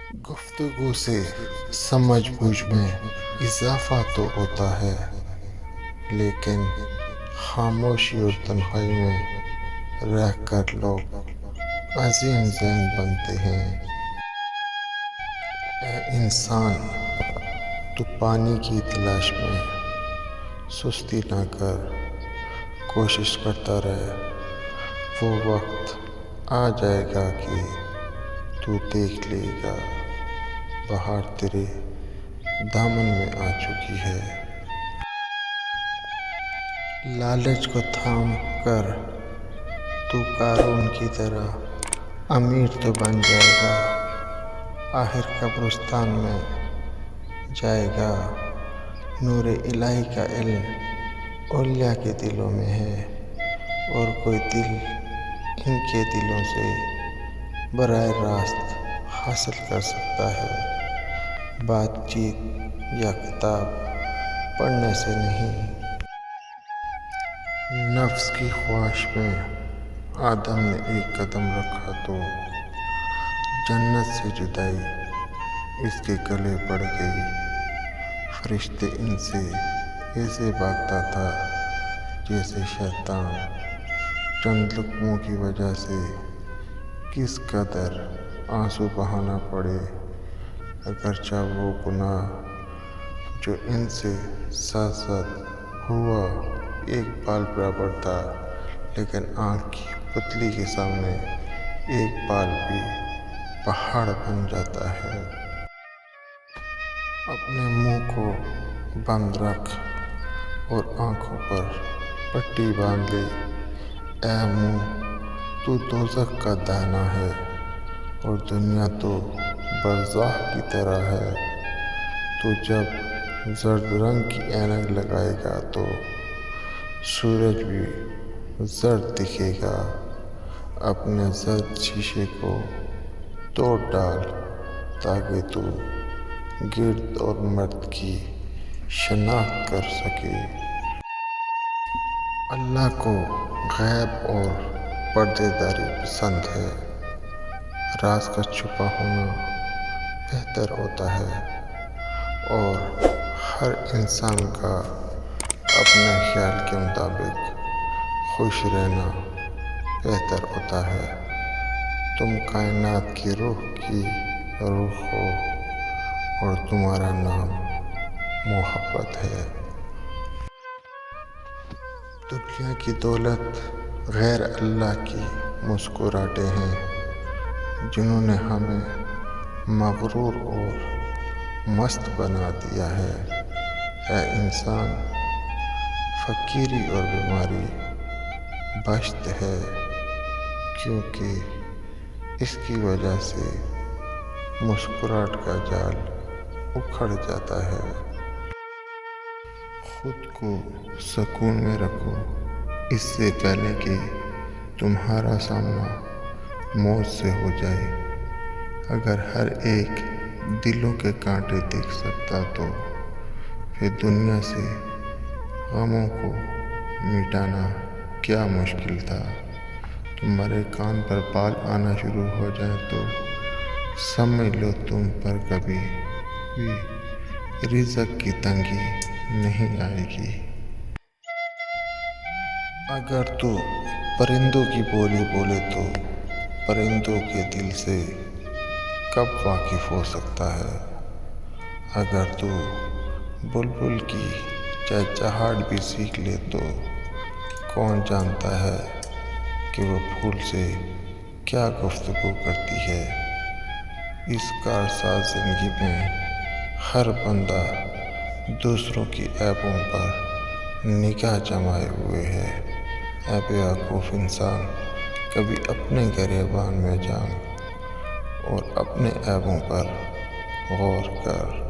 گفتگو سے سمجھ بوجھ میں اضافہ تو ہوتا ہے، لیکن خاموشی اور تنہائی میں رہ کر لوگ عظیم ذہن بنتے ہیں۔ اے انسان، تو پانی کی تلاش میں سستی نہ کر، کوشش کرتا رہ۔ وہ وقت آ جائے گا کہ تو دیکھ لے گا بہار تیرے دامن میں آ چکی ہے۔ لالچ کو تھام کر تو قارون کی طرح امیر تو بن جائے گا، آخر قبرستان میں جائے گا۔ نور الہی کا علم اولیاء کے دلوں میں ہے، اور کوئی دل ان کے دلوں سے براہ راست حاصل کر سکتا ہے، بات چیت یا کتاب پڑھنے سے نہیں۔ نفس کی خواہش میں آدم نے ایک قدم رکھا تو جنت سے جدائی اس کے گلے پڑ گئی۔ فرشتے ان سے ایسے بھاگتا تھا جیسے شیطان چند لقموں کی وجہ سے کس قدر آنسو بہانا پڑے۔ اگرچہ وہ گناہ جو ان سے ساتھ ساتھ ہوا ایک بال برابر تھا، لیکن آنکھ کی پتلی کے سامنے ایک بال بھی پہاڑ بن جاتا ہے۔ اپنے منہ کو بند رکھ اور آنکھوں پر پٹی باندھ لے۔ اے منہ، تو دوزخ کا دہنہ ہے اور دنیا تو برزخ کی طرح ہے۔ تو جب زرد رنگ کی اینک لگائے گا تو سورج بھی زرد دکھے گا۔ اپنے زرد شیشے کو توڑ ڈال تاکہ تو گرد اور مرد کی شناخت کر سکے۔ اللہ کو غیب اور پردے داری پسند ہے۔ راز کا چھپا ہونا بہتر ہوتا ہے، اور ہر انسان کا اپنے خیال کے مطابق خوش رہنا بہتر ہوتا ہے۔ تم کائنات کی روح کی روح ہو اور تمہارا نام محبت ہے۔ دنیا کی دولت غیر اللہ کی مسکراہٹیں ہیں جنہوں نے ہمیں مغرور اور مست بنا دیا ہے۔ اے انسان، فقیری اور بیماری بہشت ہے، کیونکہ اس کی وجہ سے مسکراہٹ کا جال اکھڑ جاتا ہے۔ خود کو سکون میں رکھو اس سے پہلے کہ تمہارا سامنا موت سے ہو جائے۔ اگر ہر ایک دلوں کے کانٹے دیکھ سکتا تو پھر دنیا سے غموں کو مٹانا کیا مشکل تھا۔ تمہارے کان پر بال آنا شروع ہو جائیں تو سمجھ لو تم پر کبھی بھی رزق کی تنگی نہیں آئے گی۔ اگر تو پرندوں کی بولی بولے تو پرندوں کے دل سے کب واقف ہو سکتا ہے؟ اگر تو بلبل کی چہچہاہٹ بھی سیکھ لے تو کون جانتا ہے کہ وہ پھول سے کیا گفتگو کرتی ہے؟ اس کارساز زندگی میں ہر بندہ دوسروں کی عیبوں پر نگاہ جمائے ہوئے ہے۔ اے بیوقوف انسان، کبھی اپنے گریبان میں جھانک اور اپنے عیبوں پر غور کر۔